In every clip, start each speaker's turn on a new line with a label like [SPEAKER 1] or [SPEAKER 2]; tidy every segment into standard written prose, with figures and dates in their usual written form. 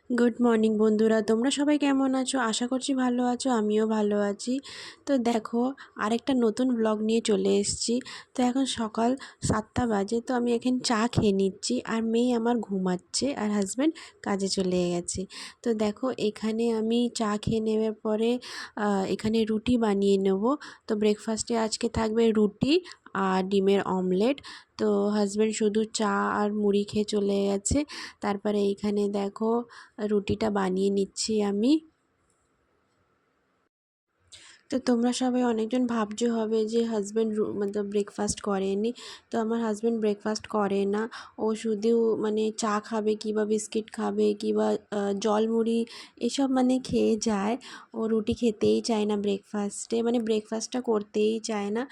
[SPEAKER 1] Good morning বন্ধুরা, তোমরা সবাই কেমন আছো? আশা করছি ভালো আছো, আমিও ভালো আছি। তো দেখো, আরেকটা নতুন ব্লগ নিয়ে চলে এসেছি। তো এখন সকাল 7টা বাজে, তো আমি এখন চা খেয়ে নিচ্ছি, আর মেয়ে আমার ঘুমাচ্ছে, আর হাজব্যান্ড কাজে চলে গেছে। তো দেখো, এখানে আমি চা খেয়ে নেওয়ার পরে এখানে রুটি বানিয়ে নেব। তো ব্রেকফাস্টে আজকে থাকবে রুটি আর ডিমের অমলেট। তো হাজব্যান্ড শুধু চা আর মুড়ি খেয়ে চলে গেছে। তারপরে এইখানে দেখো, রুটিটা বানিয়ে নিচ্ছি আমি। তো তোমরা সবাই অনেকজন ভাবছো হবে যে হাজব্যান্ড মানে ব্রেকফাস্ট করেনি। তো আমার হাজব্যান্ড ব্রেকফাস্ট করে না, ও শুধু মানে চা খাবে কিংবা বিস্কিট খাবে কিংবা জল মুড়ি এসব মানে খেয়ে যায়। ও রুটি খেতেই চায় না ব্রেকফাস্টে, মানে ব্রেকফাস্টটা করতেই চায় না।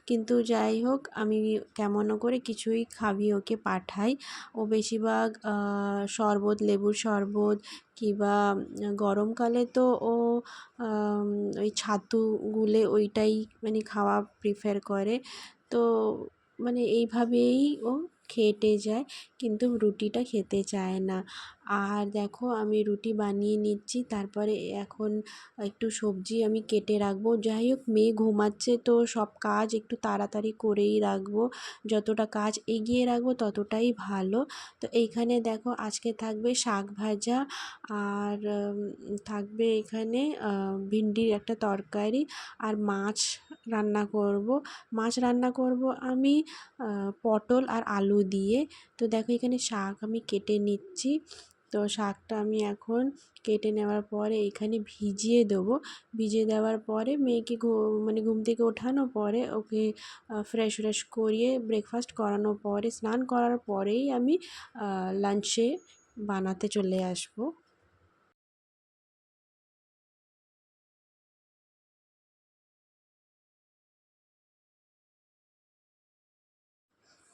[SPEAKER 1] কিন্তু যাই হোক, আমি কেমনও করে কিছুই খাবি ওকে পাঠাই। ও বেশিরভাগ শরবত, লেবুর শরবত কিংবা গরমকালে তো ও আম ওই ছাতু গুলে ওইটাই মানে খাওয়া প্রিফার করে। তো মানে এইভাবেই ও খেটে যায়, কিন্তু রুটিটা খেতে চায় না। আর দেখো, আমি রুটি বানিয়ে নিচ্ছি, তারপরে এখন একটু সবজি আমি কেটে রাখবো। যাই হোক, মেয়ে ঘুমাচ্ছে, তো সব কাজ একটু তাড়াতাড়ি করেই রাখবো। যতটা কাজ এগিয়ে রাখবো ততটাই ভালো। তো এইখানে দেখো, আজকে থাকবে শাক ভাজা, আর থাকবে এখানে ভিন্ডির একটা তরকারি, আর মাছ রান্না করব। মাছ রান্না করব আমি পটল আর আলু দিয়ে। তো দেখো, এখানে শাক আমি কেটে নিচ্ছি। তো শাকটা আমি এখন কেটে নেওয়ার পরে এখানে ভিজিয়ে দেবো। ভিজিয়ে দেওয়ার পরে মেয়েকে মানে ঘুম থেকে ওঠানোর পরে ওকে ফ্রেশ ফ্রেশ করিয়ে ব্রেকফাস্ট করানোর পরে, স্নান করার পরেই আমি লাঞ্চে বানাতে চলে আসবো।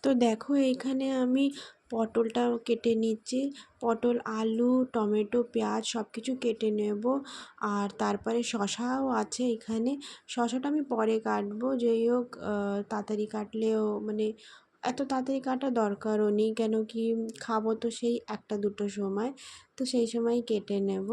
[SPEAKER 1] তো দেখো, এইখানে আমি পটলটা কেটে নিচ্ছি। পটল, আলু, টমেটো, পেঁয়াজ সব কিছু কেটে নেব। আর তারপরে শশাও আছে এখানে। শশাটা আমি পরে কাটবো। যাই হোক, তাড়াতাড়ি কাটলেও মানে এত তাড়াতাড়ি কাটার দরকারও নেই, কেন কি খাবো তো সেই 1টা 2টো সময়। তো সেই সময় কেটে নেব।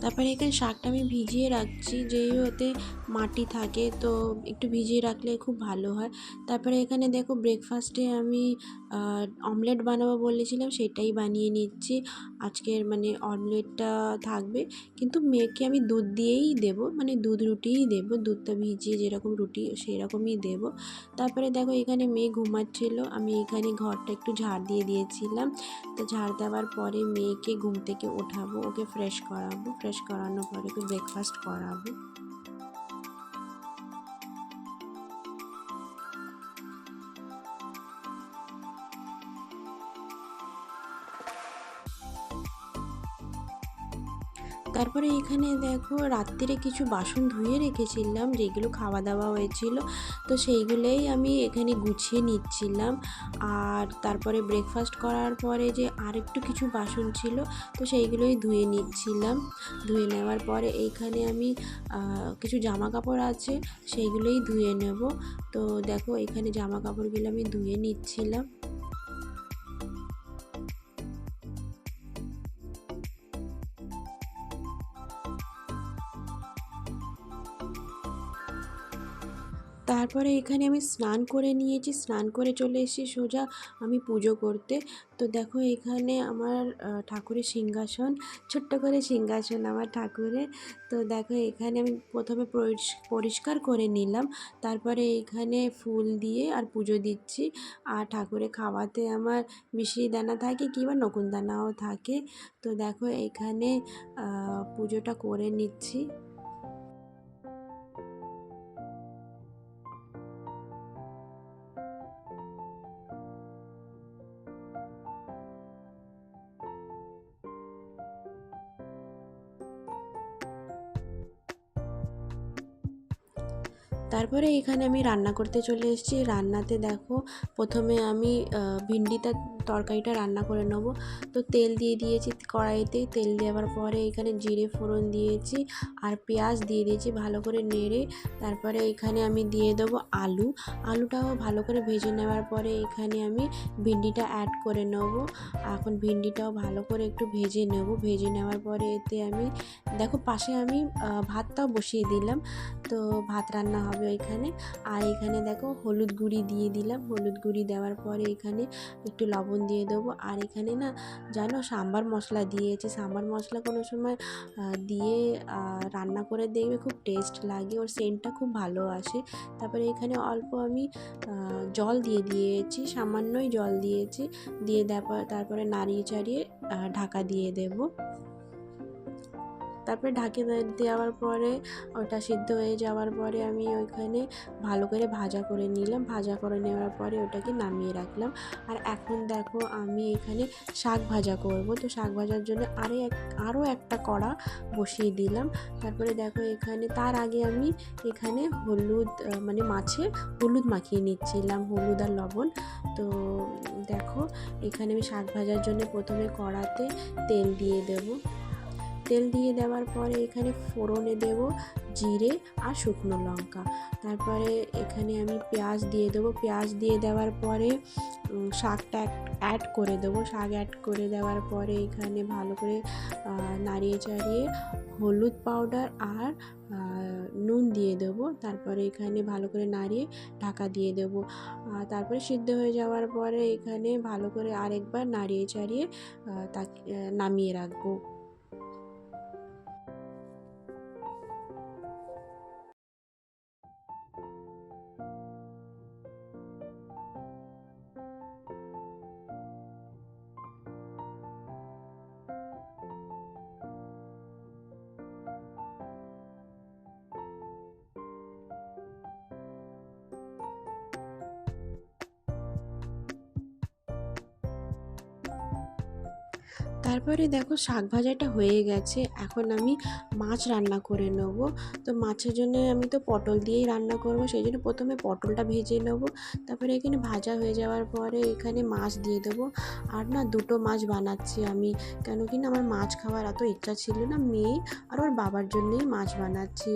[SPEAKER 1] তারপরে এখানে শাকটা আমি ভিজিয়ে রাখছি, যেই ওতে মাটি থাকে, তো একটু ভিজিয়ে রাখলে খুব ভালো হয়। তারপরে এখানে দেখো, ব্রেকফাস্টে আমি অমলেট বানাবো বলেছিলাম, সেটাই বানিয়ে নিচ্ছি। আজকের মানে অমলেটটা থাকবে, কিন্তু মেয়েকে আমি দুধ দিয়েই দেবো, মানে দুধ রুটিই দেবো, দুধটা ভিজিয়ে যেরকম রুটি সেরকমই দেবো। তারপরে দেখো, এখানে মেয়ে ঘুমাচ্ছিল, আমি এখানে ঘরটা একটু ঝাড় দিয়ে দিয়েছিলাম। তো ঝাড় দেওয়ার পরে মেয়েকে ঘুম থেকে ওঠাবো, ওকে ফ্রেশ করাবো, ফ্রেশ করানোর পরে ওকে ব্রেকফাস্ট করাবো। তারপরে এখানে দেখো, রাত্রিরে কিছু বাসন ধুয়ে রেখেছিলাম, যেগুলো খাওয়া দাওয়া হয়েছিল, তো সেইগুলোই আমি এখানে গুছিয়ে নিচ্ছিলাম। আর তারপরে ব্রেকফাস্ট করার পরে যে আরেকটু কিছু বাসন ছিল, তো সেইগুলোই ধুয়ে নিচ্ছিলাম। ধুয়ে নেওয়ার পরে এইখানে আমি কিছু জামা কাপড় আছে, সেইগুলোই ধুয়ে নেব। তো দেখো, এখানে জামা কাপড়গুলো আমি ধুয়ে নিচ্ছিলাম। তারপরে এখানে আমি স্নান করে নিয়েছি, স্নান করে চলে এসেছি সোজা আমি পুজো করতে। তো দেখো এখানে আমার ঠাকুরের সিংহাসন, ছোট্ট করে সিংহাসন আমার ঠাকুরের। তো দেখো এখানে আমি প্রথমে পরিষ্কার করে নিলাম, তারপরে এখানে ফুল দিয়ে আর পুজো দিচ্ছি। আর ঠাকুরের খাওয়াতে আমার মিষ্রি দানা থাকে কিংবা নকুন দানাও থাকে। তো দেখো এখানে পুজোটা করে নিচ্ছি। তারপরে এখানে আমি রান্না করতে চলে এসেছি। রান্নাতে দেখো প্রথমে আমি ভিন্ডিটা তরকারিটা রান্না করে নেব। তো তেল দিয়ে দিয়েছি কড়াইতে, তেল দেওয়ার পরে এখানে জিরে ফোড়ন দিয়েছি আর পেঁয়াজ দিয়ে দিয়েছি ভালো করে নেড়ে। তারপরে এখানে আমি দিয়ে দেবো আলুটাও ভালো করে ভেজে নেওয়ার পরে এখানে আমি ভিন্ডিটা অ্যাড করে নেব। এখন ভিন্ডিটাও ভালো করে একটু ভেজে নেব। ভেজে নেওয়ার পরে এতে আমি দেখো পাশে আমি ভাতটাও বসিয়ে দিলাম। তো ভাত রান্না হবে এখানে। আর এখানে দেখো হলুদ গুঁড়ি দিয়ে দিলাম। হলুদ গুঁড়ি দেওয়ার পরে এখানে একটু লবণ দিয়ে দেবো। আর এখানে না জানো সাম্বার মশলা দিয়েছে। সাম্বার মশলা কোনো সময় দিয়ে রান্না করে দেখবে, খুব টেস্ট লাগে, ওর সেন্টটা খুব ভালো আসে। তারপরে এখানে অল্প আমি জল দিয়ে দিয়েছি, সামান্যই জল দিয়েছি। দিয়ে তারপরে নাড়িয়ে চাড়িয়ে ঢাকা দিয়ে দেবো। তারপরে ঢাকে দেওয়ার পরে ওটা সিদ্ধ হয়ে যাওয়ার পরে আমি ওইখানে ভালো করে ভাজা করে নিলাম। ভাজা করে নেওয়ার পরে ওটাকে নামিয়ে রাখলাম। আর এখন দেখো আমি এখানে শাক ভাজা করব। তো শাক ভাজার জন্য আরও একটা কড়া বসিয়ে দিলাম। তারপরে দেখো এখানে তার আগে আমি এখানে হলুদ মানে মাছে হলুদ মাখিয়ে নিচ্ছিলাম, হলুদ আর লবণ। তো দেখো এখানে আমি শাক ভাজার জন্য প্রথমে কড়াতে তেল দিয়ে দেবো। তেল দিয়ে দেওয়ার পরে এখানে ফোড়নে দেব জিরে আর শুকনো লঙ্কা। তারপরে এখানে আমি পেঁয়াজ দিয়ে দেবো। পেঁয়াজ দিয়ে দেওয়ার পরে শাকটা অ্যাড করে দেবো। শাক অ্যাড করে দেওয়ার পরে এখানে ভালো করে নাড়িয়ে চাড়িয়ে হলুদ পাউডার আর নুন দিয়ে দেবো। তারপরে এখানে ভালো করে নাড়িয়ে ঢাকা দিয়ে দেবো। তারপরে সিদ্ধ হয়ে যাওয়ার পরে এখানে ভালো করে আরেকবার নাড়িয়ে চাড়িয়ে তাকে নামিয়ে রাখবো। তারপরে দেখো শাক ভাজাটা হয়ে গেছে। এখন আমি মাছ রান্না করে নেব। তো মাছের জন্য আমি তো পটল দিয়েই রান্না করব, সেই জন্য প্রথমে পটলটা ভেজে নেব। তারপরে এখানে ভাজা হয়ে যাওয়ার পরে এখানে মাছ দিয়ে দেবো। আর না দুটো মাছ বানাচ্ছি আমি, কেন কি না আমার মাছ খাওয়ার এত ইচ্ছা ছিল না, মেয়ে আর ওর বাবার জন্যেই মাছ বানাচ্ছি।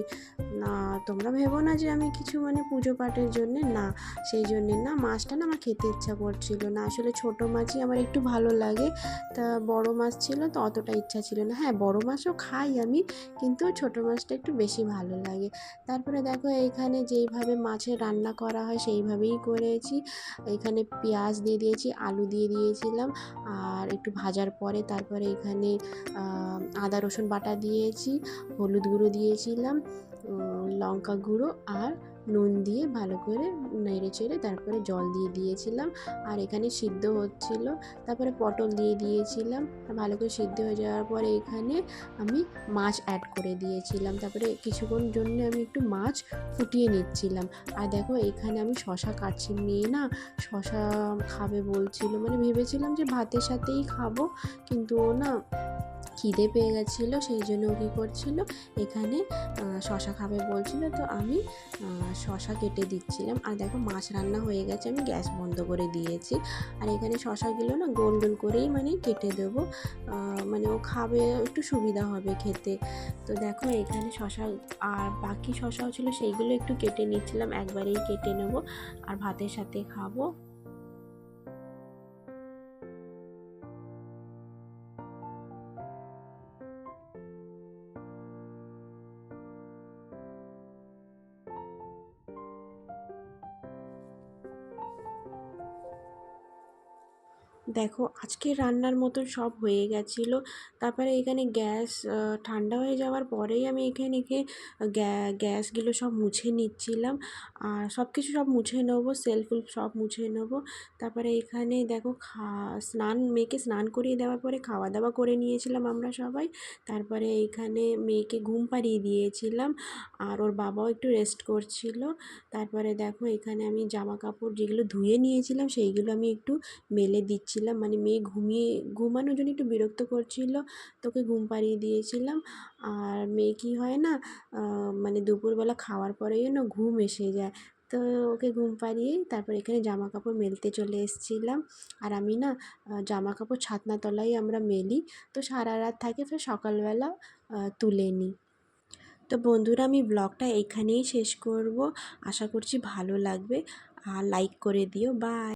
[SPEAKER 1] না তোমরা ভেবো না যে আমি কিছু মানে পুজো পাঠের জন্যে, না সেই জন্যে না, মাছটা না আমার খেতে ইচ্ছা করছিল না। আসলে ছোটো মাছই আমার একটু ভালো লাগে। তা বড় মাছ ছিল তো অতটা ইচ্ছা ছিল না। হ্যাঁ বড় মাছও খাই আমি, কিন্তু ছোটো মাছটা একটু বেশি ভালো লাগে। তারপরে দেখো এইখানে যেইভাবে মাছের রান্না করা হয় সেইভাবেই করেছি। এখানে পেঁয়াজ দিয়ে দিয়েছি, আলু দিয়ে দিয়েছিলাম, আর একটু ভাজার পরে তারপরে এখানে আদা রসুন বাটা দিয়েছি, হলুদ গুঁড়ো দিয়েছিলাম, লঙ্কা গুঁড়ো আর নুন দিয়ে ভালো করে নেড়ে চেড়ে তারপরে জল দিয়ে দিয়েছিলাম। আর এখানে সিদ্ধ হচ্ছিল। তারপরে পটল দিয়ে দিয়েছিলাম। ভালো করে সিদ্ধ হয়ে যাওয়ার পরে এখানে আমি মাছ অ্যাড করে দিয়েছিলাম। তারপরে কিছুক্ষণ জন্য আমি একটু মাছ ফুটিয়ে নিচ্ছিলাম। আর দেখো এখানে আমি শশা কাটছি। মেয়ে না শশা খাবে বলছিল, মানে ভেবেছিলাম যে ভাতের সাথেই খাবো, কিন্তু ও না খিদে পেয়ে গেছিলো, সেই জন্য ও কী করছিল এখানে শশা খাবে বলছিল। তো আমি শশা কেটে দিচ্ছিলাম। আর দেখো মাছ রান্না হয়ে গেছে, আমি গ্যাস বন্ধ করে দিয়েছি। আর এখানে শশাগুলো না গোল গোল করেই মানে কেটে দেবো, মানে ও খাবে একটু সুবিধা হবে খেতে। তো দেখো এখানে শশা আর বাকি শশাও ছিল, সেইগুলো একটু কেটে নিচ্ছিলাম, একবারেই কেটে নেবো আর ভাতের সাথে খাবো। দেখো আজকে রান্নার মতন সব হয়ে গেছিলো। তারপরে এখানে গ্যাস ঠান্ডা হয়ে যাওয়ার পরেই আমি এখানে গ্যাসগুলো সব মুছে নিচ্ছিলাম। আর সব কিছু সব মুছে নেবো, সেলফ উল্ফ সব মুছে নেবো। তারপরে এখানে দেখো মেয়েকে স্নান করিয়ে দেওয়ার পরে খাওয়া দাওয়া করে নিয়েছিলাম আমরা সবাই। তারপরে এইখানে মেয়েকে ঘুম পাড়িয়ে দিয়েছিলাম, আর ওর বাবাও একটু রেস্ট করছিল। তারপরে দেখো এখানে আমি জামা কাপড় যেগুলো ধুয়ে নিয়েছিলাম সেইগুলো আমি একটু মেলে দিচ্ছিলাম, মানে মেয়ে ঘুমানোর জন্য একটু বিরক্ত করছিল, তোকে ঘুম পাড়িয়ে দিয়েছিলাম। আর মেয়ে কী হয় না, মানে দুপুরবেলা খাওয়ার পরেই না ঘুম এসে যায়, তো ওকে ঘুম পাড়িয়েই তারপর এখানে জামা কাপড় মেলতে চলে এসেছিলাম। আর আমি না জামা কাপড় ছাতনা তলায় আমরা মেলি, তো সারা রাত থাকে, ফের সকালবেলা তুলে নিই। তো বন্ধুরা, আমি ব্লগটা এখানেই শেষ করব। আশা করছি ভালো লাগবে, আর লাইক করে দিও। বাই।